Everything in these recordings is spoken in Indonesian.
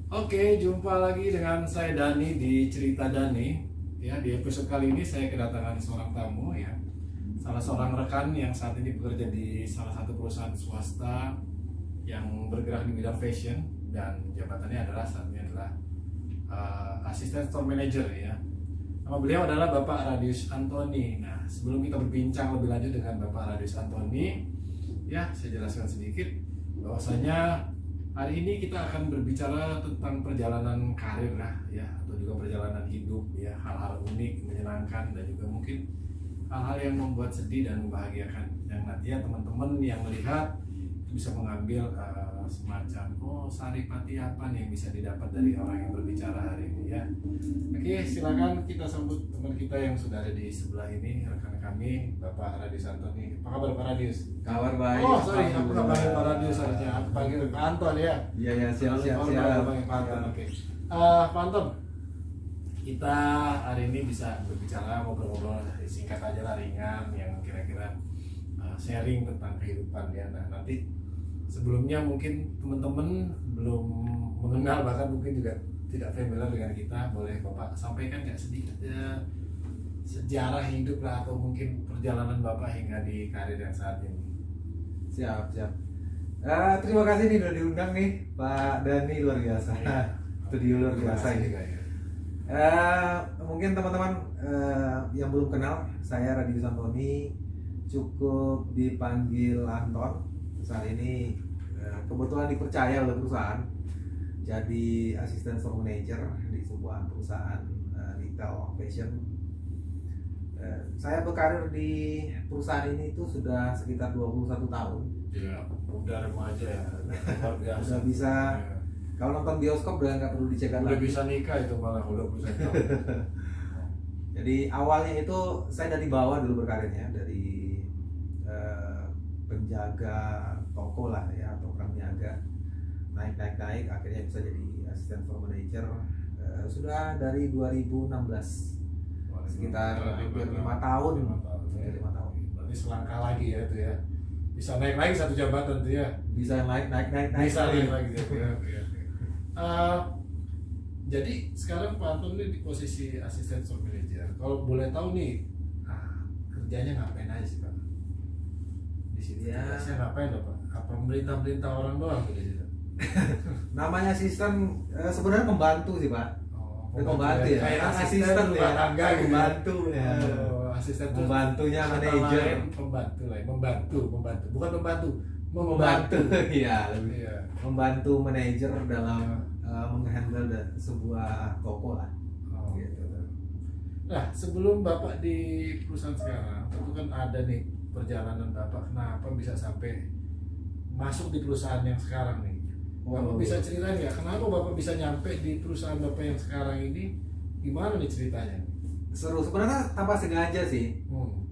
Oke, jumpa lagi dengan saya Dani di Cerita Dani. Ya, di episode kali ini saya kedatangan seorang tamu ya. Salah seorang rekan yang saat ini bekerja di salah satu perusahaan swasta yang bergerak di bidang fashion dan jabatannya adalah saat ini adalah Asisten Store Manager ya. Nama beliau adalah Bapak Radius Antoni. Nah, sebelum kita berbincang lebih lanjut dengan Bapak Radius Antoni, ya saya jelaskan sedikit bahwasanya hari ini kita akan berbicara tentang perjalanan karir lah ya, atau juga perjalanan hidup ya, hal-hal unik, menyenangkan dan juga mungkin hal-hal yang membuat sedih dan membahagiakan. Yang nantinya teman-teman yang melihat bisa mengambil semacam saripati apa nih yang bisa didapat dari orang yang berbicara hari ini ya. Oke, silakan kita sambut teman kita yang sudah ada di sebelah ini, rekan kami Bapak Radius Antoni. Apa kabar Pak Radius? Kabar baik. Oh sorry, aku nggak panggil Pak Radius harusnya, aku panggil Pak Anton ya. Iya ya, siap. Panggil Pak Anton, oke. Pak Anton, kita hari ini bisa berbicara, ngobrol-ngobrol singkat aja lah, ringan, yang kira-kira sharing tentang kehidupan ya. Nah nanti sebelumnya mungkin teman-teman belum mengenal, bahkan mungkin juga tidak familiar dengan kita, boleh Bapak sampaikan nggak sedikit sejarah hidup lah, atau mungkin perjalanan Bapak hingga di karir yang saat ini. Siap. Terima kasih nih udah diundang nih Pak Dani, luar biasa. Studio luar biasa ini. Mungkin teman-teman yang belum kenal, saya Radius Antoni, cukup dipanggil Anton. Saat ini kebetulan dipercaya oleh perusahaan jadi asisten store manager di sebuah perusahaan retail fashion. Saya berkarir di perusahaan ini itu sudah sekitar 21 tahun. Ya, udah remaja ya, luar biasa. Udah bisa, kalau nonton bioskop udah nggak perlu dicegat udah lagi. bisa nikah itu malah, udah bisa nikah. Jadi awalnya itu saya dari bawah dulu berkarirnya, dari penjaga toko lah ya, atau pramuniaga, naik, akhirnya bisa jadi asisten store manager. Sudah dari 2016, sekitar hampir 5 tahun. Ya. 5 tahun. Berarti selangkah lagi ya itu ya, bisa naik lagi satu jabatan tuh ya. Bisa naik Bisa naik lagi gitu ya. Oke. Jadi sekarang Pak Anton ini di posisi asisten store manager. Kalau boleh tahu nih, kerjanya ngapain aja sih Pak? Di sini Ya. tugasnya ngapain Pak? Apa merintah orang doang tuh di situ? Namanya asisten sebenarnya pembantu sih Pak. Pembantu ya. Kayak Kan asisten rumah tangga gitu. Pembantu ya. Asisten tuh Pembantunya kata manajer. lain, pembantu lah, membantu, bukan membantu, Membantu. Iya. Iya. Membantu manajer dalam menghandle sebuah toko lah. Oh, Gitu. Nah, sebelum Bapak di perusahaan sekarang, tentu kan ada nih perjalanan Bapak, kenapa bisa sampai masuk di perusahaan yang sekarang nih. Bapak bisa ceritain nggak, kenapa Bapak bisa nyampe di perusahaan Bapak yang sekarang ini? Gimana nih ceritanya? Seru sebenarnya, tanpa sengaja sih.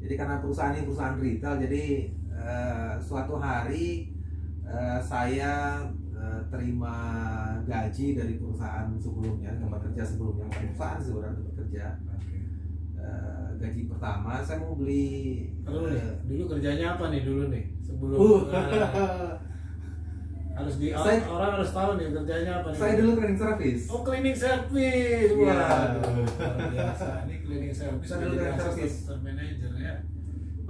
Jadi karena perusahaan ini perusahaan retail, jadi suatu hari saya terima gaji dari perusahaan sebelumnya, tempat kerja sebelumnya, bukan perusahaan sebenarnya, tempat kerja. Gaji pertama saya mau beli. Dulu kerjanya apa nih dulu nih sebelum harus orang harus tahu nih kerjanya apa nih. Saya dulu cleaning service. Oh, cleaning service. Iya. Waduh, luar biasa. Ini cleaning service. Saya dulu cleaning service. Store manager ya.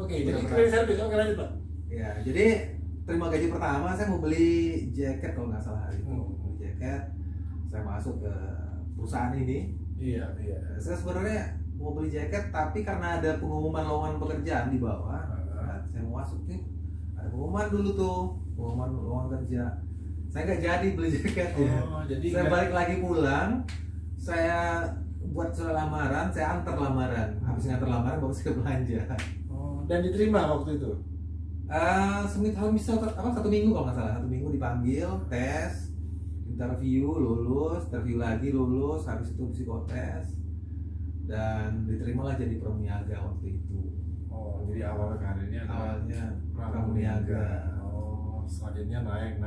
Oke, Benar, jadi benar. cleaning service. Oke, lanjut Pak. Ya, jadi terima gaji pertama saya mau beli jaket kalau nggak salah hari itu. Beli jaket, saya masuk ke perusahaan ini. Iya. Saya sebenarnya mau beli jaket, tapi karena ada pengumuman lowongan pekerjaan di bawah, saya mau masuk nih. Ada pengumuman dulu tuh, pengumuman lowongan kerja. Saya nggak jadi beli jaketnya. Jadi Saya balik lagi pulang, saya buat surat lamaran, saya antar lamaran. Habis ngantar lamaran baru saya belanja. Dan diterima waktu itu. Satu minggu kalau nggak salah, 1 minggu dipanggil, tes, interview, lulus, interview lagi lulus, habis itu psikotes, dan diterimalah jadi pramuniaga waktu itu. Jadi awal karirnya Awalnya pramuniaga. Selanjutnya naik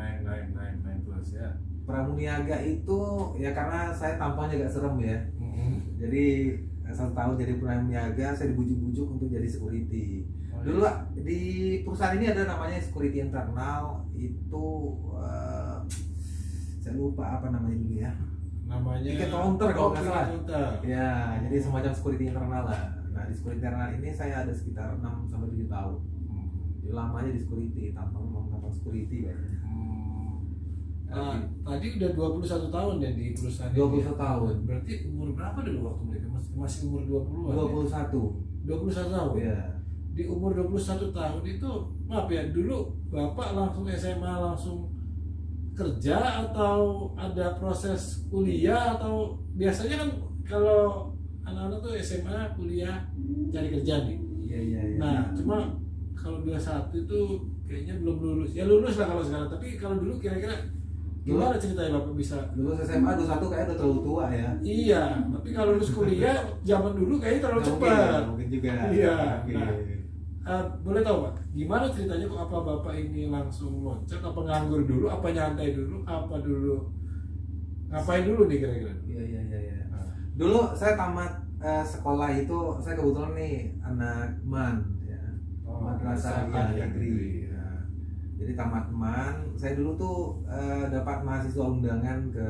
terus ya. Pramuniaga itu ya karena saya tampangnya agak serem ya. Jadi 1 tahun jadi pramuniaga, saya dibujuk-bujuk untuk jadi security. Dulu di perusahaan ini ada namanya security internal, itu saya lupa apa namanya dulu ya. Namanya Tiket counter kalau nggak tiket salah. counter. Ya, jadi semacam security internal lah. Nah, di security internal ini saya ada sekitar 6 sampai 7 tahun. Jadi lamanya di security, tampang security kayaknya. Tadi udah 21 tahun ya di perusahaan 21 ini. tahun. Berarti umur berapa dulu waktu mereka? Masih umur 20-an. 21. 21 tahun. Ya. Di umur 21 tahun itu, maaf ya, dulu Bapak langsung SMA langsung kerja atau ada proses kuliah, atau biasanya kan kalau anak-anak tuh SMA kuliah cari kerja nih. Iya. Nah, cuma kalau 21 itu kayaknya belum lulus. Ya lulus lah kalau sekarang, tapi kalau dulu kira-kira gimana ceritanya Bapak bisa? Lulus SMA 21 kayaknya udah terlalu tua ya. Iya, tapi kalau lulus kuliah zaman dulu kayaknya terlalu Nggak cepat. mungkin juga. Iya. Oke. Nah, boleh tahu Pak, gimana ceritanya kok apa Bapak ini langsung loncat, apa nganggur dulu, apa nyantai dulu, apa dulu ngapain dulu nih kira-kira? Iya. Dulu saya tamat sekolah itu, saya kebetulan nih anak MAN ya. Madrasah Negeri. Ya. Jadi tamat MAN, saya dulu tuh dapat mahasiswa undangan ke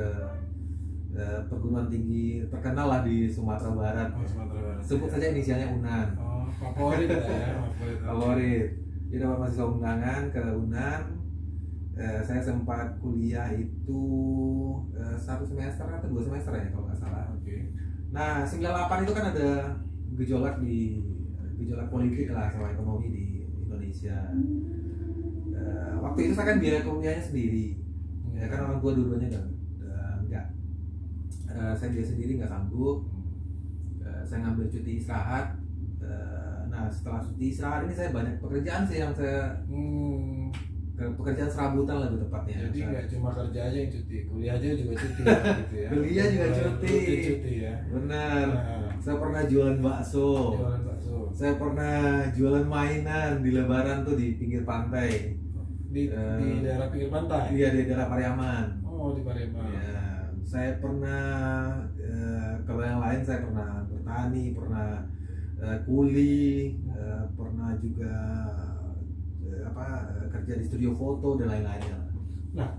perguruan tinggi terkenal lah di Sumatera Barat. Sumatera Barat. Sebut saja inisialnya UNAN. Favorit ya, Favorit. Jadi dapat mahasiswa undangan ke UNAN. Saya sempat kuliah itu 1 semester atau 2 semester ya kalau nggak salah. Oke. Nah 98 itu kan ada gejolak politik lah sama ekonomi di Indonesia. Waktu itu saya kan biaya kuliahnya sendiri. Ya kan orang tua dua-duanya enggak. Saya biaya sendiri nggak sanggup. Saya ngambil cuti istirahat. Nah setelah cuti istirahat ini saya banyak pekerjaan sih yang saya pekerjaan serabutan lebih tepatnya. Jadi nggak cuma kerja aja yang cuti, kuliah aja juga cuti gitu ya. Kuliah juga cuti ya. Benar. Saya pernah jualan bakso. Saya pernah jualan mainan di Lebaran tuh di pinggir pantai. Di daerah pinggir pantai. Iya, di daerah Pariaman. Oh, di Pariaman. Ya, saya pernah kalau yang lain saya pernah bertani, pernah kuli, pernah juga kerja di studio foto dan lain-lainnya. Nah,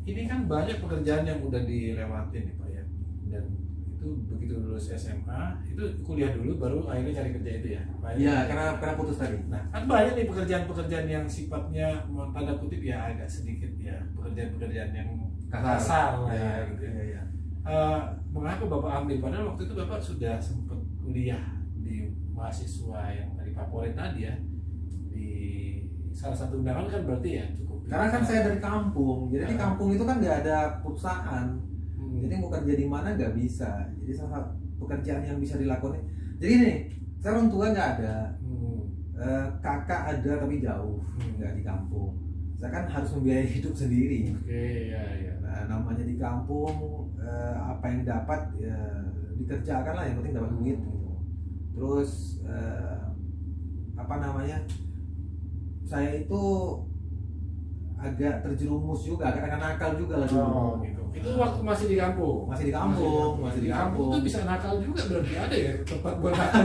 ini kan banyak pekerjaan yang udah dilewatin nih Pak ya. Dan itu begitu lulus SMA, itu kuliah dulu baru akhirnya cari kerja itu ya. Iya, karena putus tadi. Nah, kan banyak nih pekerjaan-pekerjaan yang sifatnya tanda kutip ya agak sedikit ya, pekerjaan-pekerjaan yang kasar lah ya gitu ya. Iya. Mengapa Bapak ambil? Padahal waktu itu Bapak sudah sempat kuliah di mahasiswa yang tadi favorit tadi ya, di salah satu undangan kan berarti ya cukup. Karena kan saya dari kampung, jadi di kampung itu kan nggak ada perusahaan, jadi mau kerja di mana nggak bisa. Jadi salah satu pekerjaan yang bisa dilakukan. Jadi nih, saya orang tua nggak ada, kakak ada tapi jauh, nggak di kampung. Saya kan harus membiayai hidup sendiri. Oke, ya. Nah, namanya di kampung, apa yang dapat ya dikerjakan lah, yang penting dapat duit gitu. Terus saya itu agak terjerumus juga, agak nakal juga lah dulu. Gitu. Itu waktu masih di kampung. Masih di kampung. Itu bisa nakal juga, berarti ada ya tempat buat nakal.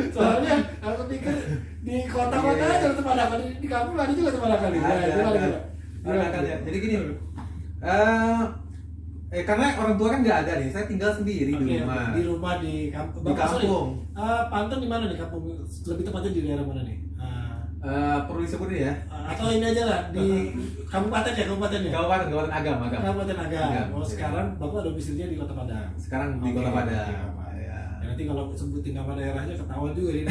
Soalnya aku pikir di kota-kota aja tempat nakal, di kampung ada juga tempat nakal. Ada. Jadi gini, karena orang tua kan nggak ada nih, saya tinggal sendiri di rumah. Di rumah di kampung. Di kampung. Pantun di mana nih kampung? Lebih tepatnya di daerah mana nih? Perlu disebut ya? Atau ini aja lah di kabupaten ya? Kabupaten Agam. Kabupaten Agam. Oh sekarang Bapak domisilinya di Kota Padang. Sekarang di Kota Padang. Ya, nanti kalau sebutin nama daerahnya ketahuan juga ini.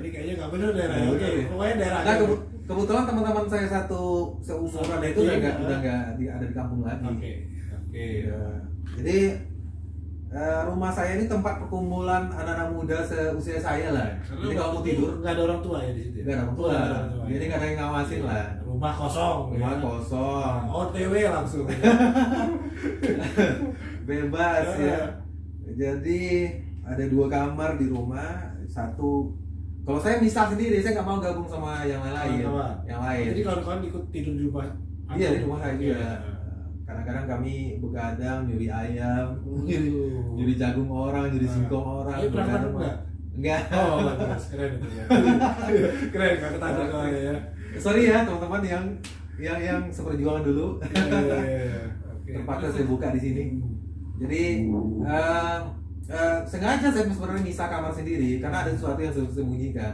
Ini kayaknya nggak benar daerahnya. Oke, pokoknya daerah. Nah, kebetulan teman-teman saya seumuran itu udah nggak ada di kampung lagi. Oke. Jadi rumah saya ini tempat perkumpulan anak-anak muda seusia saya lah. Jadi kalau mau tidur nggak ada orang tua ya di situ. Nggak ada orang tua. Jadi nggak ada yang ngawasin lah. Rumah kosong. OTW langsung. Bebas ya. Jadi ada 2 kamar di rumah, satu. Kalau saya misah sendiri, saya nggak mau gabung sama yang lain. Jadi kawan-kawan ikut tidur di rumah. Iya, di rumah saya juga. Kadang-kadang kami begadang, nyuri ayam, nyuri jagung orang, nyuri singkong orang. Begadang enggak? Oh, bagus, keren itu ya. Keren, nggak ketangkep ya. Sorry ya teman-teman yang yang seperjuangan dulu. Oke. Terpaksa saya buka di sini. Jadi sengaja saya sebenarnya misah kamar sendiri karena ada sesuatu yang saya sembunyikan.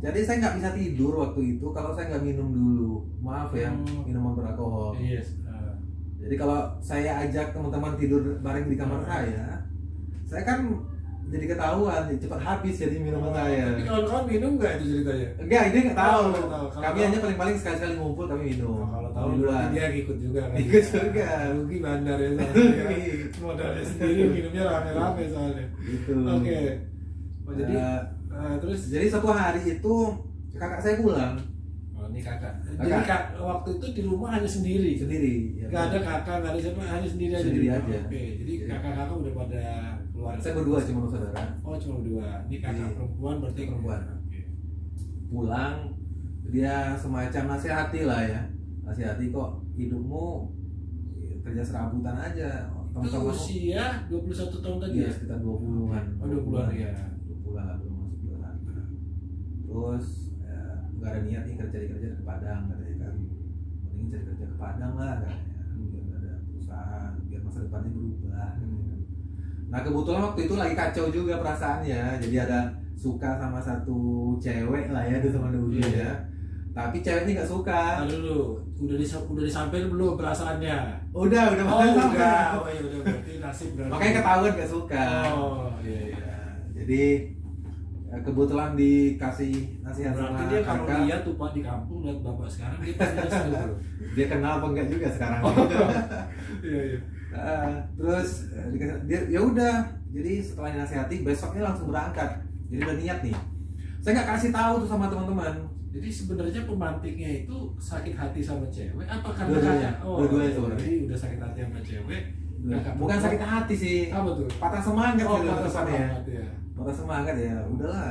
Jadi saya nggak bisa tidur waktu itu kalau saya nggak minum dulu. Maaf ya, minuman beralkohol. Yes. Jadi kalau saya ajak teman-teman tidur bareng di kamar saya kan jadi ketahuan, cepat habis jadi minuman saya. Tapi kawan-kawan minum nggak itu ceritanya? Enggak, ini nggak tahu. Nggak tahu. Kalau Kami tahu- hanya paling-paling sekali-sekali ngumpul kami minum. Kalau tahu di luar. dia ikut juga kan. Ikut juga. Rugi bandar ya soalnya. Modalnya sendiri minumnya rame-rame soalnya. Gitu. Oke. Oh, jadi terus Jadi suatu hari itu kakak saya pulang oh, ini kakak. Kakak. Jadi waktu itu di rumah hanya sendiri. sendiri. Ya, Gak ada kakak, gak ada siapa, hanya sendiri aja. Sendiri di rumah. aja. Oke, jadi kakak-kakak udah pada keluar. Saya berdua cuma saudara. Oh, cuma berdua. Ini kakak Iya. perempuan berarti Perempuan. Oke. Pulang dia semacam nasihati lah ya. Nasihati kok hidupmu kerja serabutan aja. Itu usia 21 tahun tadi Iya, ya? sekitar 20-an. Oh, 20-an ya. 20-an lah belum masuk 2-an. Terus nggak ada niat nih kerja ke Padang katanya kan. Mending cari kerja ke Padang lah katanya. Biar nggak ada perusahaan, biar masa depannya berubah. Katanya kan. Nah kebetulan waktu itu lagi kacau juga perasaannya. Jadi ada suka sama satu cewek lah ya di teman dulu Iya. ya. Tapi ceweknya nggak suka. Nah, dulu udah disampaikan belum perasaannya? Udah Oh, sampai. udah. Oh, iya udah berarti nasib berarti. Makanya ketahuan nggak suka. Oh, iya iya. Ya, jadi kebetulan dikasih nasihat Berarti sama dia kalau kakak. lihat tuh Pak di kampung lihat bapak sekarang dia pasti nyesel bro. Dia kenal apa enggak juga sekarang. Iya iya. Terus dia ya udah. Jadi setelah dinasihati besoknya langsung berangkat. Jadi udah niat nih. Saya nggak kasih tahu tuh sama teman-teman. Jadi sebenarnya pemantiknya itu sakit hati sama cewek apa karena Dua-duanya. kakak? Dua-duanya sebenarnya. jadi udah sakit hati sama cewek. kakak Bukan perempuan. sakit hati sih. Apa tuh? Patah semangat Oh, gitu patah depannya. semangat ya. Patah semangat ya. Udahlah.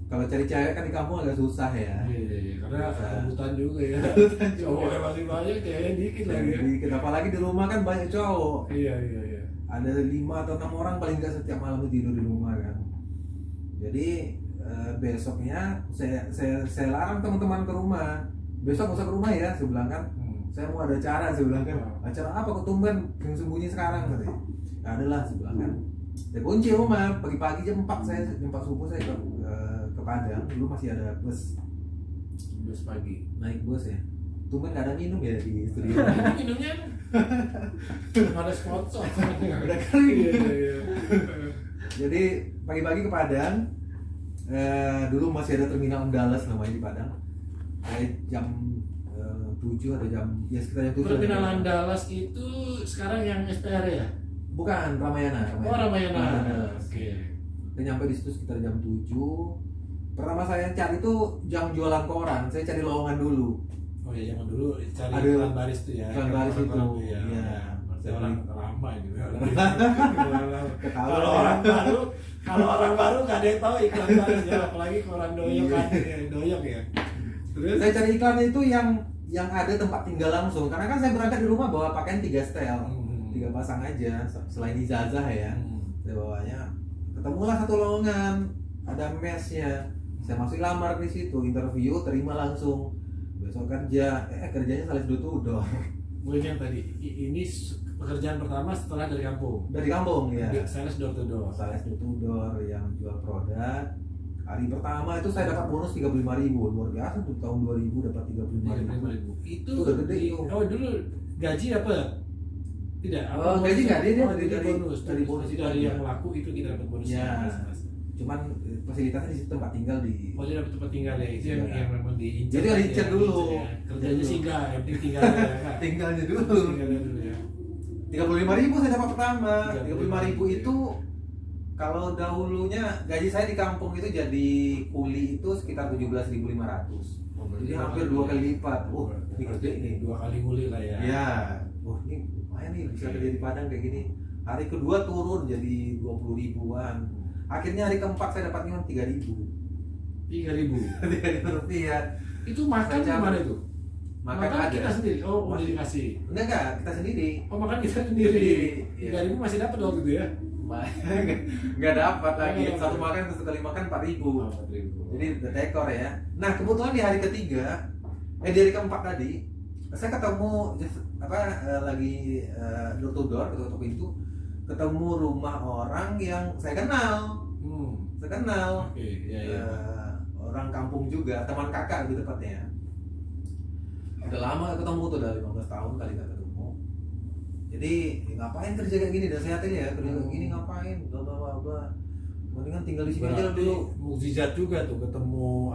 Kalau cari cewek kan di kampung agak susah ya. Iya iya iya. Karena Susah. rebutan juga ya. Rebutan juga. Cowoknya masih banyak, ceweknya dikit lagi ya. Jadi apalagi di rumah kan banyak cowok. Iya iya iya. Ada 5 atau 6 orang paling nggak setiap malam tidur di rumah kan. Jadi besoknya saya larang teman-teman ke rumah. Besok nggak usah ke rumah ya, saya bilang kan. Saya mau ada acara, saya bilang kan. Acara apa kok tumben yang sembunyi sekarang katanya. Nggak ada lah, saya bilang kan. Saya kunci rumah, pagi-pagi jam 4 subuh saya ke Padang. Dulu masih ada bus pagi. naik bus ya. Tumben nggak ada minum ya di studio. Ini minumnya nggak ada sponsor. Udah kering. Iya iya iya. Jadi pagi-pagi ke Padang. Dulu masih ada terminal Dallas namanya di Padang. Kayak jam 7 atau jam ya sekitar jam 7. Terminal Andalas itu sekarang yang SPR ya? Bukan, Ramayana. Oh, Ramayana. Dallas. Oke. Kita nyampe di situ sekitar jam 7. Pertama saya cari tuh jam jualan koran. Saya cari lowongan dulu. Oh ya zaman dulu cari Ada iklan baris tuh ya. iklan baris itu. Ya. Iya. Berarti orang lama itu. Ketahuan Kalau ya. orang baru nggak ada yang tahu iklan baris ya, apalagi koran doyok kan, doyok ya. Terus Saya cari iklan itu yang ada tempat tinggal langsung. Karena kan saya berangkat di rumah bawa pakaian 3 setel. 3 pasang aja selain ijazah ya. Saya bawanya. Ketemulah satu lowongan, ada mesnya. Saya masuk lamar di situ, interview, terima langsung. Besok kerjanya sales door to door. ini yang tadi, ini pekerjaan pertama setelah dari kampung. Dari kampung ya. Sales door to door. Sales door to door yang jual produk. Hari pertama itu saya dapat bonus 35.000. Luar biasa tuh tahun 2000 dapat 35.000. Itu udah gede itu. Oh dulu gaji apa? Tidak. Oh, gaji nggak, dia dari bonus. dari bonus Jadi itu dari aja. yang laku itu kita dapat bonus. Ya. Cuman fasilitasnya di situ tempat tinggal di. Oh dia dapat tempat tinggal ya, itu yang, Iya. yang memang diincar. Jadi diincar dulu. Kerjanya Dulu. singgah, yang penting tinggalnya ya. Kak. Tinggalnya dulu. Tinggalnya dulu ya. 35.000 saya dapat pertama. 35.000 itu kalau dahulunya gaji saya di kampung itu jadi kuli itu sekitar 17.500. Jadi hampir 2 kali lipat. Oh, ini gede nih. 2 kali nguli lah ya. Ya. Oh, ini lumayan nih bisa kerja di Padang kayak gini. Hari kedua turun jadi 20.000-an. Akhirnya hari keempat saya dapat cuma 3.000. 3.000. 3.000 rupiah. Itu makan Macam- gimana itu? Makan ada. kita sendiri. Oh, udah Masih. dikasih. Enggak, kita sendiri. Oh, makan kita sendiri. Iya. 3.000 masih dapat waktu itu ya? Nggak dapat lagi. Oh, Satu makan sekali makan 4.000. Oh, 4.000. Jadi udah tekor ya. Nah kebetulan di hari ketiga, di hari keempat tadi, Saya ketemu lagi door to door, ketuk pintu, ketemu rumah orang yang saya kenal. Saya kenal. Orang kampung juga, teman kakak lebih tepatnya. Udah lama gak ketemu tuh, udah 15 tahun kali gak ketemu. Jadi ngapain kerja kayak gini, dan sehat aja ya, kerja kayak gini ngapain, bla bla bla bla. Mendingan tinggal di sini aja dulu. Mukjizat juga tuh ketemu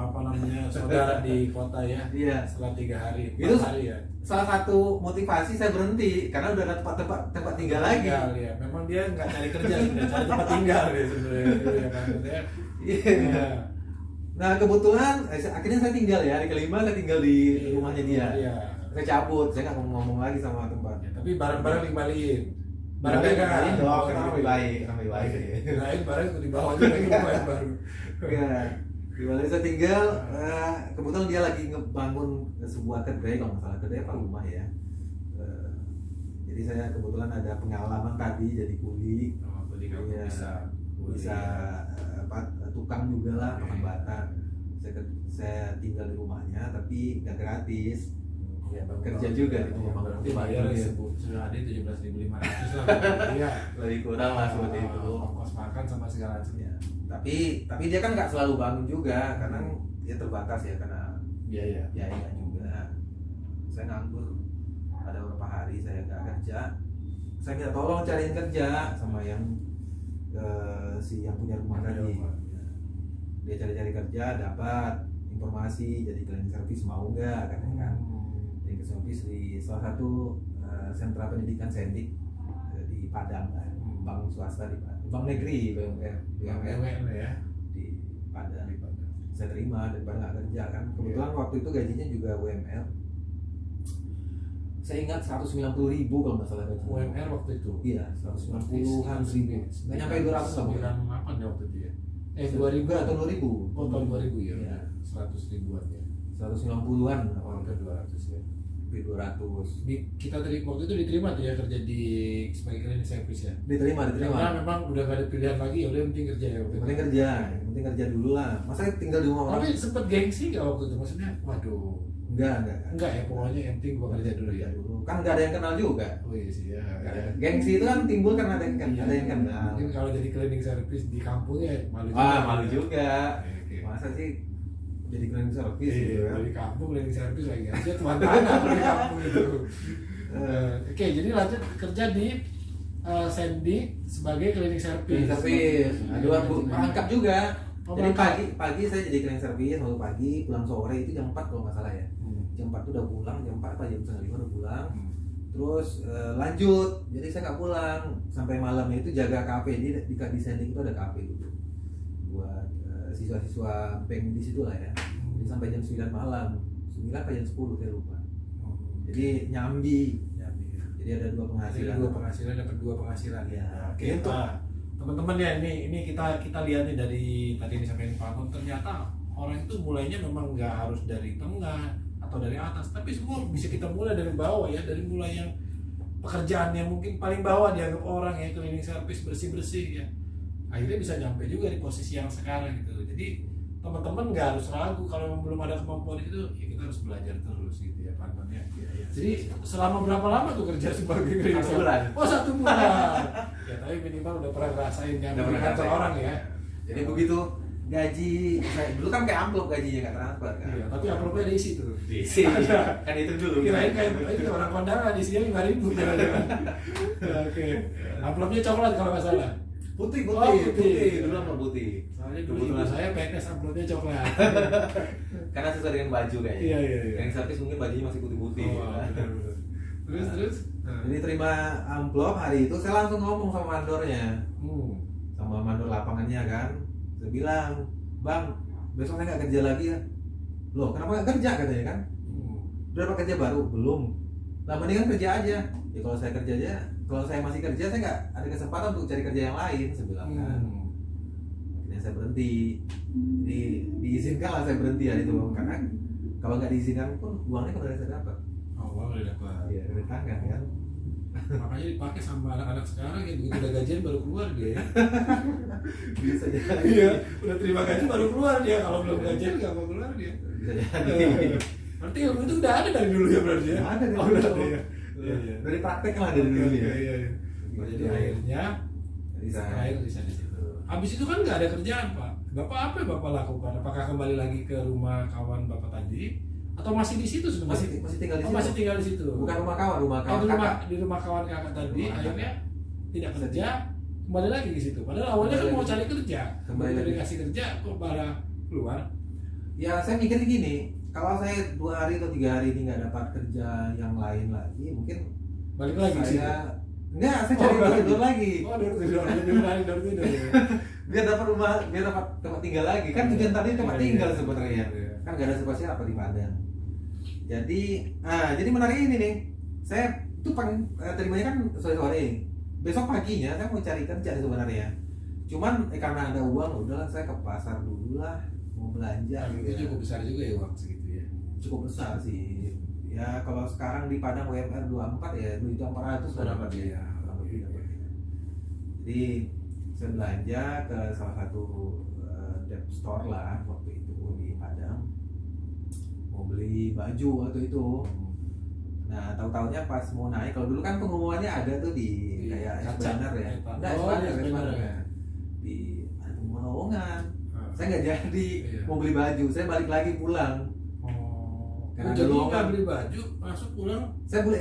saudara di kota ya. Iya. Setelah 3 hari, 4 Itu hari ya. Salah satu motivasi saya berhenti karena udah ada tempat tinggal lagi. Ya. Memang dia nggak cari kerja, dia cari tempat tinggal ya sebenarnya. Ya kan, Iya. Nah kebetulan akhirnya saya tinggal ya, hari kelima saya tinggal di rumahnya dia. Iya. Saya cabut, saya nggak ngomong lagi sama tempat. Ya, tapi barang-barang dikembaliin. Barangnya kan dong, kan lebih baik. Kirain barang di bawah aja lagi rumah yang baru. Ya, di mana saya tinggal, kebetulan dia lagi ngebangun sebuah kedai, kalau nggak salah kedai apa rumah ya. Jadi saya kebetulan ada pengalaman tadi jadi kuli. Jadi kamu Ya, bisa tukang juga lah, makan bata. Saya tinggal di rumahnya tapi nggak gratis. Ya, kerja juga di rumah. Berarti bayar sudah ada 17.500 lah. Iya. Lebih kurang lah seperti itu. Ongkos makan sama segala macamnya. Tapi dia kan nggak selalu bangun juga, karena dia terbatas ya karena biayanya juga. Saya nganggur, ada beberapa hari saya nggak kerja. Saya minta tolong cariin kerja sama yang si yang punya rumah tadi. Dia cari-cari kerja, dapat informasi jadi cleaning service, mau nggak katanya kan. Cleaning service di salah satu sentra pendidikan Sendik di Padang kan. Bank swasta di Padang, bank negeri BUMN ya di Padang. Saya terima daripada nggak kerja kan. Kebetulan waktu itu gajinya juga UMR. Saya ingat 190.000 kalau nggak salah gaji. UMR waktu itu. Iya, 190-an ribu. Nggak nyampe 200 lah. 98 ya waktu itu ya. 2000 atau 2000. Oh tahun 2000 ya. Iya. 100 ribuan ya. 190-an. Oh, ke 200 ya. Lebih 200. Kita waktu itu diterima tuh ya kerja di sebagai cleaning service ya. Diterima. Karena memang udah gak ada pilihan lagi, ya udah penting kerja ya. Yang penting kerja dulu lah. Masa tinggal di rumah orang? Tapi sempet gengsi gak waktu itu? Maksudnya, waduh. Enggak ya, pokoknya yang penting gua kerja dulu ya. Kan nggak ada yang kenal juga. Oh iya sih ya. Gengsi itu kan timbul karena ada yang kenal. Mungkin kalau jadi cleaning service di kampungnya malu juga. Malu juga. Masa sih jadi cleaning service gitu kan? Dari kampung cleaning service lagi aja tuan tanah di kampung itu. Oke, jadi lanjut kerja di Sandy sebagai cleaning service. Angkat juga. Jadi pagi saya jadi cleaning service, mau pagi pulang sore itu jam 4 kalau nggak salah ya. Jam 4 tuh udah pulang, jam 4 apa jam 4:30 udah pulang. Terus lanjut, jadi saya nggak pulang sampai malamnya itu jaga kafe di Sandy itu ada kafe gitu buat siswa-siswa bank di situ lah ya. Jadi sampai jam 9 malam, 9 apa jam 10 saya lupa. Jadi nyambi. Jadi ada dua penghasilan. Dapat dua penghasilan ya. Oke, teman-teman ya, ini kita lihat nih dari tadi disampaikan Pak Anton, ternyata orang itu mulainya memang nggak harus dari tengah atau dari atas, tapi semua bisa kita mulai dari bawah ya, dari mulai yang pekerjaan yang mungkin paling bawah dianggap orang ya, cleaning service, bersih-bersih ya, akhirnya bisa nyampe juga di posisi yang sekarang gitu. Jadi teman-teman nggak harus ragu kalau belum ada kemampuan itu, ya kita harus belajar terus gitu ya Pak Anton ya. Jadi selama berapa lama tuh kerja sebagai cleaning service? 1 bulan. Oh 1 bulan. Ya tapi minimal udah pernah ngerasain yang di kantor orang ya. Jadi begitu gaji saya dulu kan kayak amplop gajinya nggak transfer kan. Iya, tapi amplopnya diisi tuh. Diisi. Kan itu dulu. Kirain kayak itu orang kondangan isinya 5.000 jangan-jangan. Oke. Amplopnya coklat kalau nggak salah. Putih. Dulu amplop putih. Soalnya dulu ibu saya PNS amplopnya coklat. Karena sesuai dengan baju kayaknya. Iya. Yang service mungkin bajunya masih putih-putih. Benar. Terus. Jadi terima amplop hari itu saya langsung ngomong sama mandornya. Sama mandor lapangannya kan. Saya bilang, "Bang, besok saya nggak kerja lagi ya." "Loh, kenapa nggak kerja?" katanya kan. "Udah dapat kerja baru?" "Belum." "Lah mendingan kerja aja." "Ya kalau saya kerja aja, kalau saya masih kerja saya nggak ada kesempatan untuk cari kerja yang lain," saya bilang kan. Akhirnya saya berhenti. Diizinkan lah saya berhenti hari itu, karena kalau nggak diizinkan pun uangnya kan udah saya dapat. Uang udah dapat. Iya, dari tangan kan. Makanya dipakai sama anak-anak sekarang ya, begitu udah gajian baru keluar dia ya. Bisa jadi. Iya, udah terima gaji baru keluar dia, kalau belum gajian nggak mau keluar dia. Bisa jadi. Berarti ilmu itu udah ada dari dulu ya berarti ya? Ada dari Oh, dulu. udah ada ya. Iya, iya. Dari praktek lah dari dulu ya. Iya, iya. Oh, jadi akhirnya terakhir bisa di situ. Habis itu kan nggak ada kerjaan Pak. Bapak apa yang Bapak lakukan? Apakah kembali lagi ke rumah kawan Bapak tadi? Atau masih di situ sebenarnya? Masih tinggal di Oh, situ. masih tinggal di situ. Bukan rumah kawan di rumah, kakak. di rumah kawan kakak tadi Rumah akhirnya kakak. tidak kerja, kembali lagi ke situ. Padahal awalnya kan Kembali mau lagi. cari kerja, Kembali udah lagi. dikasih kerja kok malah keluar. Ya saya mikir gini, kalau saya 2 hari atau 3 hari ini nggak dapat kerja yang lain lagi, mungkin Balik lagi ke situ. enggak, saya cari balik. tidur lagi. Oh, door tidur ya. Biar dapat rumah, biar dapat tempat tinggal lagi. Kan tujuan tadi tempat Iya, tinggal iya. sebenarnya. Iya. Kan nggak ada siapa-siapa di Padang. Jadi menarik ini nih. Saya tuh terimanya kan sore-sore. Besok paginya saya mau cari kerja sebenarnya. Cuman karena ada uang, udahlah saya ke pasar dulu lah, mau belanja gitu. Itu Ya. cukup besar juga ya uang segitu ya. Cukup besar sih. Ya kalau sekarang di Padang UMR 24 ya, duit 400 sudah dapat ya. Kurang lebih dapat. Jadi saya belanja ke salah satu dep store lah waktu itu di Padang, mau beli baju waktu itu. Nah tahu-taunya pas mau naik, kalau dulu kan pengumumannya ada tuh di kayak kaca. banner ya, enggak Oh, banner, di banner banner ya. di ada pengumuman lowongan. Ah. Saya nggak jadi Iya. mau beli baju, saya balik lagi pulang. Oh, Karena jadi ada lowongan. nggak beli baju, masuk pulang. Saya boleh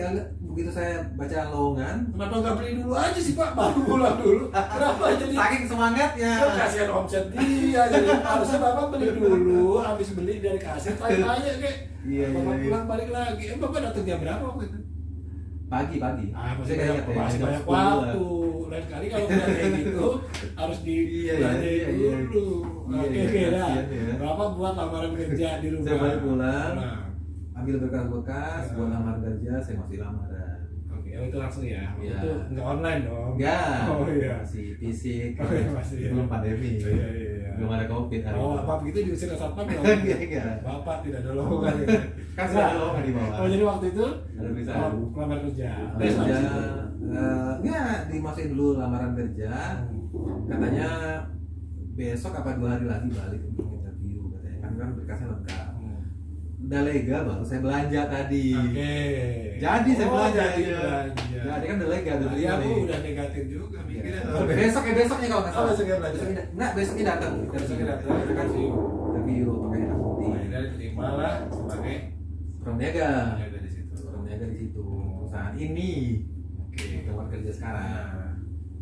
begitu saya baca lowongan, Kenapa nggak beli dulu aja sih Pak, baru pulang dulu? Kenapa jadi? saking semangatnya. Kan kasihan omset dia, jadi harusnya Bapak beli dulu, habis beli dari kasir, tanya kayak Iya, Bapak iya, iya. pulang balik lagi. Bapak datang jam berapa waktu itu? Pagi. Masih Saya banyak, ingat ya, masih jam banyak 10 lah. waktu. Lain kali kalau udah kayak gitu harus Iya, iya, dibelanjain iya. dulu. Iya, Oke, iya, oke dah. kasihan ya. Bapak buat lamaran kerja di rumah. Saya balik pulang. Nah, Ambil berkas-berkas Ah. buat lamar kerja, saya masih lamaran. oke, oh, itu langsung ya. Iya. Itu nggak online dong. Enggak. Oh iya. Masih fisik. Oh, iya, masih, ya. Belum pandemi. Iya, iya, iya. Belum ada Covid hari Oh, itu. Bapak begitu diusir ke satpam ya? Iya. Bapak tidak ada lowongan. Kan sudah ada lowongan di bawah. Oh, jadi waktu itu Ada tulisan. lamar kerja. Lamar Tes kerja. langsung. Enggak, dimasukin dulu lamaran kerja. Katanya besok apa 2 hari lagi balik untuk interview katanya. Kan berkasnya lengkap. Udah lega baru saya belanja tadi. Oke. Jadi saya belanja. Jadi ya. belanja. Jadi kan udah lega udah Tadi terima aku nih. udah negatif juga mikirnya. Besoknya kalau nggak Oh, salah. besoknya belanja. Enggak, besoknya datang. Besoknya datang. Kan interview pakai hitam putih. Akhirnya diterima lah sebagai Perniaga. penjaga di situ. Perniaga di situ. Perusahaan ini. Oke. Tempat kerja sekarang. Nah,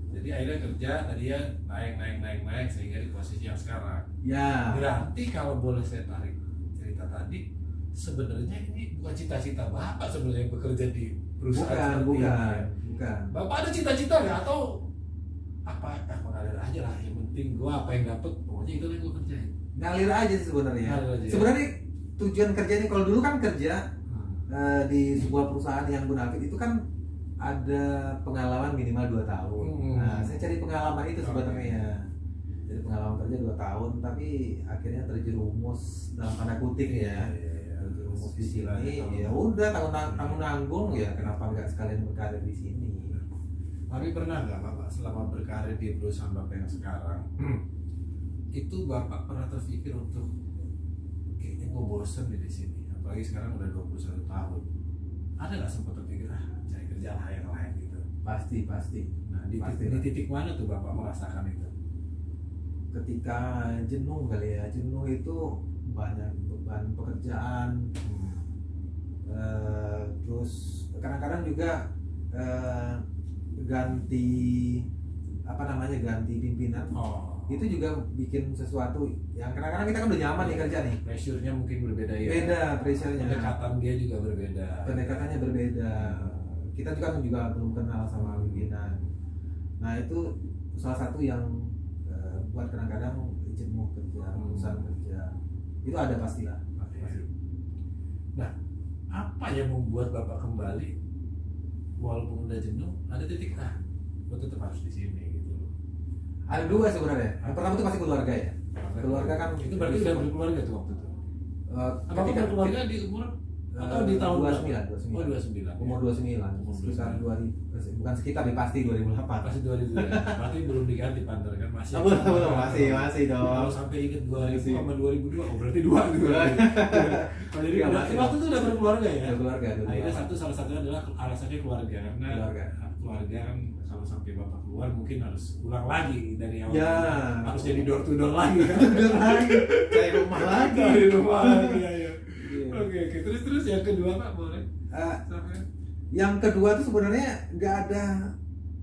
jadi akhirnya kerja tadi ya naik sehingga di posisi yang sekarang. Ya. Berarti kalau boleh saya tarik cerita tadi, sebenarnya ini bukan cita-cita Bapak sebenarnya bekerja di perusahaan seperti ini. Bukan. Bapak ada cita-cita nggak atau apa? Mengalir aja lah. Yang penting gua apa yang dapet, pokoknya itu yang gua kerjain. Ngalir aja sih sebenarnya. Ngalir aja, ya. Sebenarnya tujuan kerja ini kalau dulu kan kerja di sebuah perusahaan yang munafik itu kan ada pengalaman minimal 2 tahun. Nah, saya cari pengalaman itu sebenarnya. Jadi pengalaman kerja 2 tahun, tapi akhirnya terjerumus dalam tanda kutip ya. Terjerumus di sini, ya udah tanggung nanggung ya. Kenapa nggak sekalian berkarir di sini? Tapi pernah nggak Bapak selama berkarir di perusahaan Bapak yang sekarang, itu Bapak pernah terpikir untuk kayaknya gue bosen di sini, apalagi sekarang udah 21 tahun. Ada nggak sempat terpikir cari kerja lah yang lain gitu? Pasti. Nah di titik mana tuh Bapak merasakan itu? Ketika jenuh kali ya, jenuh itu banyak beban pekerjaan. Terus kadang-kadang juga ganti pimpinan. Itu juga bikin sesuatu yang kadang-kadang kita kan udah nyaman nih kerja nih. Pressure-nya mungkin berbeda ya. Beda pressure-nya. Pendekatan dia juga berbeda. Pendekatannya berbeda. Kita juga belum kenal sama pimpinan. Nah, itu salah satu yang buat kadang-kadang jenuh kerja, bosan kerja. Itu ada pastilah. Pasti. Nah, apa yang membuat Bapak kembali walaupun udah jenuh? Ada titik gue tetap harus di sini gitu loh. Ada 2 sebenarnya. Yang pertama itu pasti keluarga ya. Keluarga kan itu berarti udah berkeluarga tuh waktu itu. Apa ketika berkeluarga di umur Atau di tahun 29. Oh 29. Umur 29. Sekitar 2000, bukan sekitar pasti 2008. Masih 2000 ya. Berarti belum diganti Panther kan masih. Belum, masih dong. Kalau sampai inget 2000 sama 2002, oh berarti dua gitu. Oh, jadi Iya, berarti masih. waktu itu udah berkeluarga ya? Keluarga. Akhirnya salah satunya adalah alasannya keluarga karena Keluarga. kan kalau sampai bapak keluar mungkin harus ulang lagi dari awal. Ya. Harus jadi door to door lagi kan. Tidur lagi. Kayak rumah lagi. Dari rumah lagi ya. Iya. Oke, terus yang kedua Pak boleh. Sampai. Yang kedua tuh sebenarnya nggak ada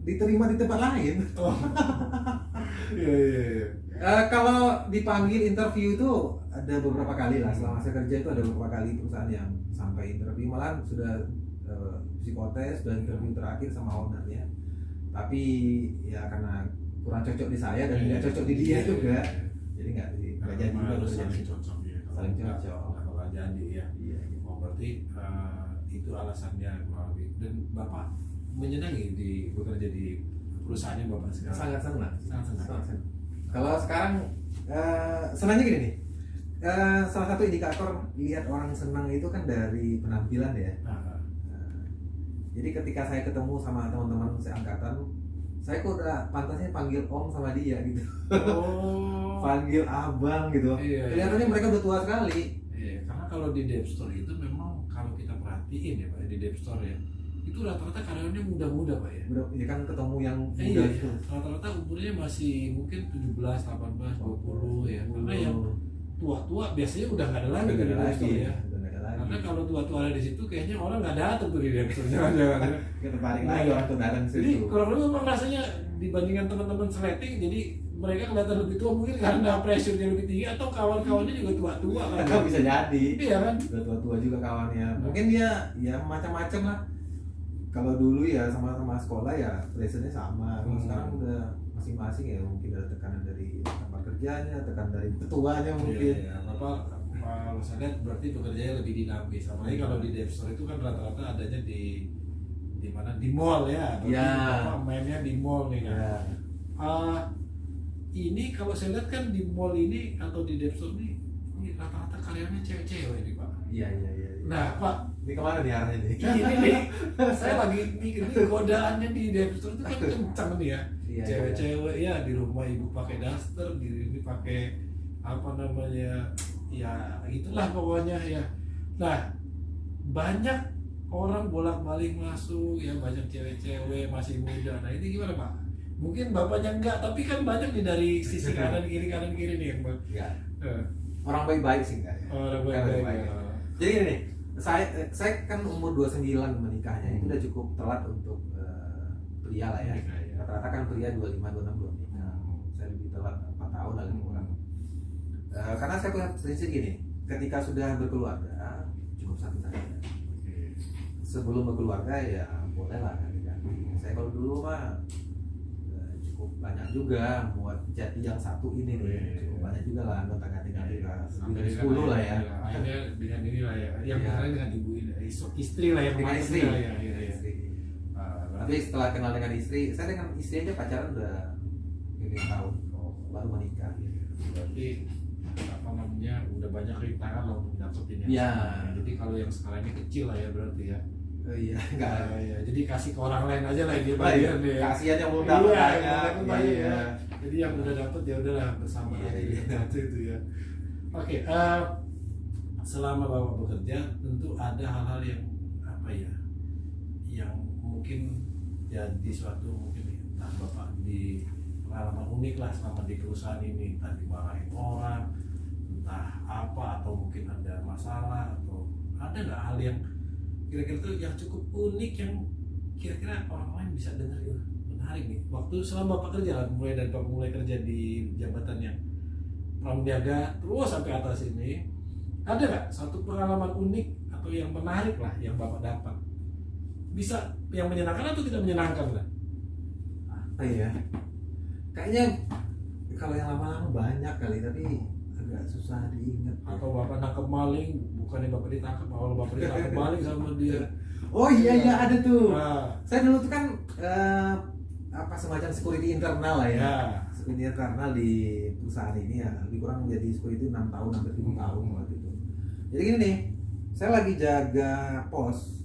diterima di tempat lain. Oh. Iya. Kalau dipanggil interview itu ada beberapa kali lah, selama saya kerja itu ada beberapa kali perusahaan yang sampai interview, malah sudah psikotes dan interview terakhir sama ownernya, tapi ya karena kurang cocok di saya dan nggak cocok di dia juga, jadi nggak jadi juga harus kerja. saling cocok ya. Saling cocok. Kalau jadi ya. Iya. Oh berarti itu alasannya kurang lebih. Dan Bapak menyenangi bekerja di perusahaannya Bapak sekarang? Sangat senang. Sangat senang. Kalau sekarang senangnya gini nih, salah satu indikator lihat orang senang itu kan dari penampilan ya. Jadi ketika saya ketemu sama teman-teman seangkatan, saya kok udah pantasnya panggil om sama dia gitu. Oh. Panggil abang gitu. Iya, Kelihatannya iya. mereka udah tua sekali. Iya, karena kalau di Dev Store itu memang kalau kita perhatiin ya Pak di Dev Store ya, itu rata-rata karyawannya muda-muda Pak ya. Udah, ya kan ketemu yang Iya, muda itu. rata-rata umurnya masih mungkin 17, 18, 20 ya. Karena yang tua-tua biasanya udah nggak ada lagi Udah di nggak ada Dev lagi. Store ya. Udah nggak ada lagi. Karena kalau tua-tua ada di situ kayaknya orang nggak datang tuh di Dev Store jangan-jangan. ya. Kita paling lagi orang tua datang Jadi situ. kurang lebih memang rasanya dibandingkan teman-teman sleting, jadi mereka kelihatan lebih tua mungkin karena pressure-nya lebih tinggi atau kawan-kawannya juga tua-tua kan. Kan bisa jadi. Iya kan? Udah tua-tua juga kawannya. Mungkin dia ya macam-macam lah. Kalau dulu ya sama-sama sekolah ya pressure-nya sama. Kalau sekarang udah masing-masing ya mungkin ada tekanan dari tempat kerjanya, tekanan dari ketuanya mungkin. Iya. Bapak kalau saya lihat berarti bekerjanya lebih dinamis. Apalagi kalau di Dev Store itu kan rata-rata adanya di mana? Di mall ya. Berarti Iya. Bapak mainnya di mall nih kan. Ya. Ini kalau saya lihat kan di mall ini atau di Dev Store ini rata-rata karyawannya cewek-cewek ini Pak. Iya. Nah Pak, Ini kemana nih arahnya nih? ini nih saya lagi mikir nih godaannya di Dev Store itu kan kencang nih ya. Iya, Cewek-cewek ya di rumah ibu pakai daster, di ini pakai apa namanya ya itulah pokoknya ya. Nah banyak orang bolak-balik masuk ya, banyak cewek-cewek masih muda. Nah ini gimana Pak? Mungkin bapaknya enggak, tapi kan banyak nih dari sisi kanan kiri nih yang Enggak. Orang baik-baik sih enggak ya. orang Orang baik-baik. baik-baik. Jadi gini nih, saya kan umur 29 menikahnya, itu udah cukup telat untuk pria lah ya. Menikah, ya. Rata-rata kan pria 25, 26 belum nikah. Saya lebih telat 4 tahun lah lebih kurang. Karena saya punya prinsip gini, ketika sudah berkeluarga cukup satu saja. Sebelum berkeluarga ya bolehlah ganti-ganti. Saya kalau dulu mah cukup banyak juga buat jati yang satu ini nih, cukup banyak juga lah anggota ganti-ganti lah, Sampai lebih dari dengan 10 lah ya. Akhirnya dengan ini lah ya, yang Iya. misalnya dengan ibu ini, istri lah yang Sama dengan istri. lah ya. Istri. Berarti Tapi setelah kenal dengan istri, saya dengan istri aja pacaran udah 5 tahun, baru menikah. berarti apa namanya udah banyak rintangan lah untuk dapetin yang Iya. sama. Jadi kalau yang sekarang ini kecil lah ya berarti ya. Iya, enggak. Ya, jadi kasih ke orang lain aja lah dia Baik, bagian deh. kasihan yang belum dapat Iya, banyak. yang belum dapat Iya. ya. Jadi yang udah dapet ya udahlah bersama Iya, aja iya. satu itu ya. Oke, selama Bapak bekerja tentu ada hal-hal yang apa ya, yang mungkin ya di suatu mungkin entah Bapak di pengalaman unik lah selama di perusahaan ini, entah dimarahin orang, entah apa atau mungkin ada masalah atau ada nggak hal yang kira-kira tuh yang cukup unik yang kira-kira orang lain bisa dengar ya menarik nih waktu selama Bapak kerja lah, mulai dari Bapak mulai kerja di jabatan yang pramudiaga terus sampai atas ini, ada nggak satu pengalaman unik atau yang menarik lah yang Bapak dapat, bisa yang menyenangkan atau tidak menyenangkan lah? Oh iya. Kayaknya kalau yang lama-lama banyak kali, tapi agak susah diingat. Atau Bapak nangkep maling, bukannya Bapak ditangkap, awal Bapak ditangkap maling sama dia. Oh iya ada tuh. Nah, Saya dulu tuh kan apa semacam security internal lah ya. ya. Security internal di perusahaan ini ya, lebih kurang menjadi security 6 tahun hampir 7 tahun waktu itu. Jadi gini nih, saya lagi jaga pos,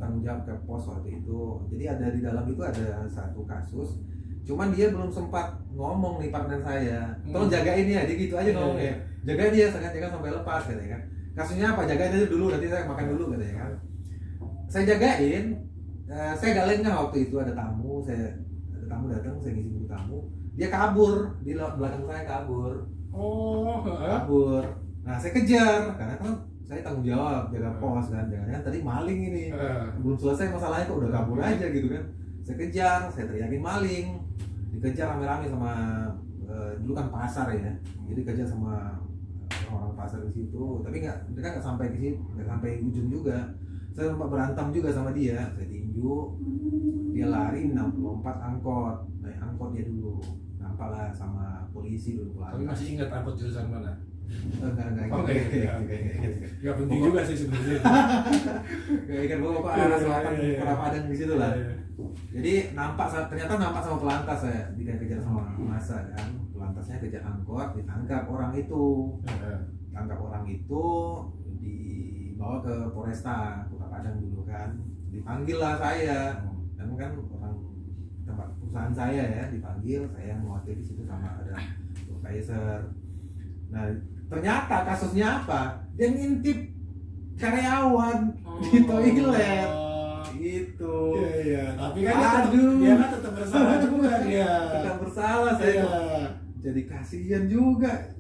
tanggung jawab ke pos waktu itu. Jadi ada di dalam itu ada satu kasus, cuman dia belum sempat ngomong nih partner saya, tolong jagain ya, dia gitu aja ngomongnya, jagain dia, jangan sampai lepas katanya kan. Kasusnya apa, jagain aja dulu, nanti saya makan dulu katanya kan. Saya jagain, saya gak lengah waktu itu, ada tamu datang, saya ngisi buku tamu, dia kabur di belakang saya, kabur. Nah saya kejar karena kan saya tanggung jawab jaga pos kan, jangan-jangan tadi maling ini belum selesai masalahnya kok udah kabur aja gitu kan. Saya kejar, saya teriakin maling, dikejar rame-rame sama dulu kan pasar ya, jadi kejar sama orang-orang pasar di situ, tapi mereka nggak sampai ke situ, nggak sampai ujung juga. Saya sempat berantem juga sama dia, saya tinju, dia lari lompat angkot, naik angkot dia dulu, nampak lah sama polisi dulu. Tapi masih ingat angkot jurusan mana? Enggak. Gak penting juga sih sebenarnya. Kayak kan bapak arah selatan Kota Padang di situ lah. Jadi ternyata nampak sama pelantas, saya dikejar sama masa kan. Pelantasnya kejar angkot, ditangkap orang itu. Dibawa ke Polresta Kota Padang dulu kan. Dipanggil lah saya. Dan kan orang tempat perusahaan saya ya, dipanggil, saya mewakili di situ sama ada supervisor. Nah, ternyata kasusnya apa? Dia ngintip karyawan di toilet. Gitu. Iya. Tapi kan dia kan tetap bersalah juga dia. Tetap bersalah saya. Jadi kasihan juga.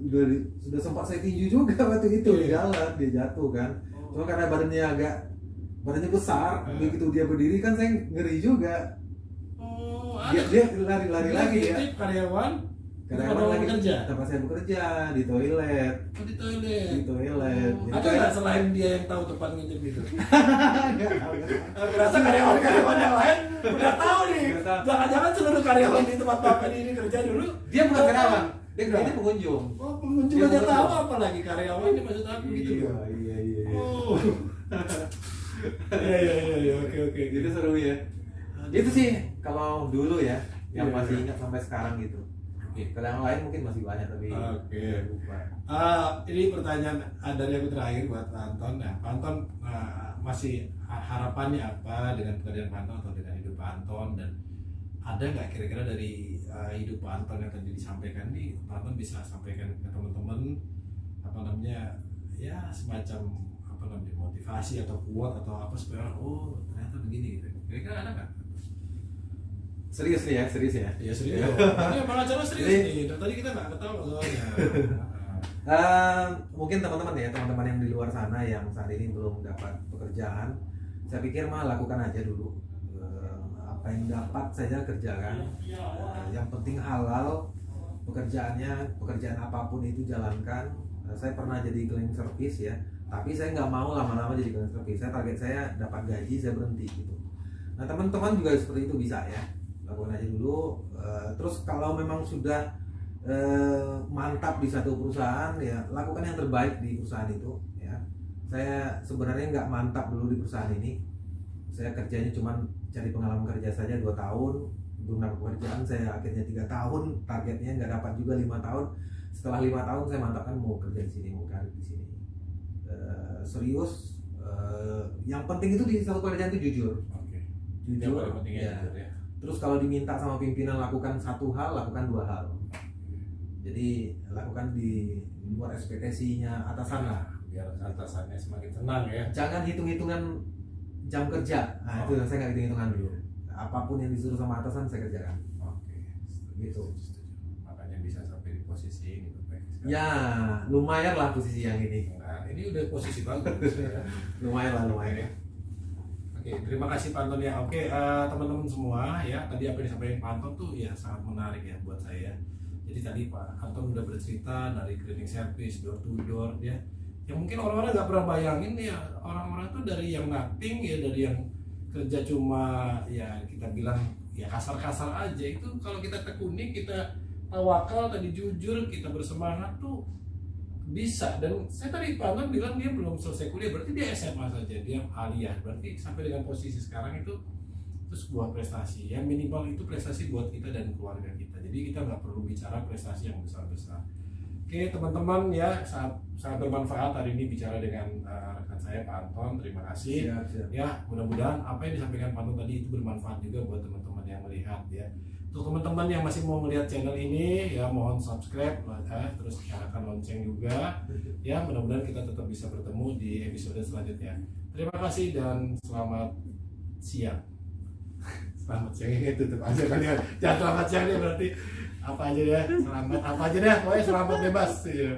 Sudah sempat saya tinju juga waktu itu di jalan, dia jatuh kan. Cuma karena badannya besar, begitu dia berdiri kan saya ngeri juga. Dia lari lagi ya. Karyawan lagi bekerja. Tempat saya bekerja di toilet. Di toilet. Ada nggak selain dia yang tahu tempat ngintip itu? Aku rasa karyawan yang lain udah tahu nih. Jangan-jangan seluruh karyawan di tempat bapak ini kerja dulu. Dia bukan karyawan, dia pengunjung. Oh, pengunjung aja tahu, apa lagi karyawan ini, maksud aku gitu. Iya. Oh. Iya, oke. Itu seru ya. Itu sih kalau dulu ya, yang masih ingat sampai sekarang gitu. Kalau yang lain mungkin masih banyak tapi lupa. Ini pertanyaan dari aku terakhir buat Pak Anton. Nah, Pak Anton masih harapannya apa dengan pekerjaan Pak Anton atau dengan hidup Pak Anton, dan ada nggak kira-kira dari hidup Pak Anton yang tadi disampaikan nih, Pak Anton bisa sampaikan ke teman-teman ya semacam motivasi atau quote atau apa supaya ternyata begini gitu. Kira-kira ada nggak? Serius ya. Iya serius. Ini malah cara serius nih. Dan tadi kita nggak ketawa soalnya. Mungkin teman-teman yang di luar sana yang saat ini belum dapat pekerjaan, saya pikir lakukan aja dulu. Apa yang dapat saja kerjakan. Yang penting halal pekerjaan apapun itu jalankan. Saya pernah jadi cleaning service ya, tapi saya nggak mau lama-lama jadi cleaning service. Target saya dapat gaji, saya berhenti gitu. Nah teman-teman juga seperti itu bisa ya. Lakukan aja dulu, terus kalau memang sudah mantap di satu perusahaan ya lakukan yang terbaik di perusahaan itu ya. Saya sebenarnya nggak mantap dulu di perusahaan ini, saya kerjanya cuma cari pengalaman kerja saja 2 tahun, belum dapat pekerjaan. Saya akhirnya 3 tahun, targetnya nggak dapat juga 5 tahun. Setelah 5 tahun saya mantapkan mau kerja di sini, mau karir di sini. Serius, yang penting itu di satu pekerjaan itu jujur. Jujur ya. Terus kalau diminta sama pimpinan lakukan 1 hal, lakukan 2 hal. Jadi lakukan di luar ekspektasinya atasan lah, biar atasannya semakin tenang ya. Jangan hitung-hitungan jam kerja. Nah itu saya nggak hitung-hitungan dulu. Apapun yang disuruh sama atasan saya kerjakan. Gitu. Makanya bisa sampai di posisi ini. Ya lumayan lah posisi yang ini. Nah ini udah posisi bagus ya. Lumayan. Oke, terima kasih Pak Anton ya. Oke, teman-teman semua ya, tadi apa yang disampaikan Pak Anton tuh ya sangat menarik ya buat saya. Jadi tadi Pak Anton udah bercerita dari cleaning service, door to door ya. Yang mungkin orang-orang nggak pernah bayangin ya, orang-orang tuh dari yang nothing ya, dari yang kerja cuma ya kita bilang ya kasar-kasar aja, itu kalau kita tekuni, kita tawakal, tadi jujur, kita bersemangat tuh bisa. Dan saya tadi Pak Anton bilang dia belum selesai kuliah, berarti dia SMA saja, dia aliyah, berarti sampai dengan posisi sekarang itu sebuah prestasi yang minimal itu prestasi buat kita dan keluarga kita. Jadi kita nggak perlu bicara prestasi yang besar-besar, Oke teman-teman ya, sangat bermanfaat hari ini bicara dengan rekan saya Pak Anton. Terima kasih. Siap. Ya, mudah-mudahan apa yang disampaikan Pak Anton tadi itu bermanfaat juga buat teman-teman yang melihat ya. Untuk teman-teman yang masih mau melihat channel ini ya mohon subscribe terus nyalakan lonceng juga ya, mudah-mudahan kita tetap bisa bertemu di episode selanjutnya. Terima kasih dan selamat siang. Selamat siang ini tutup aja kali ya. Jangan selamat siang nih berarti apa aja ya, selamat apa aja deh, pokoknya selamat bebas ya.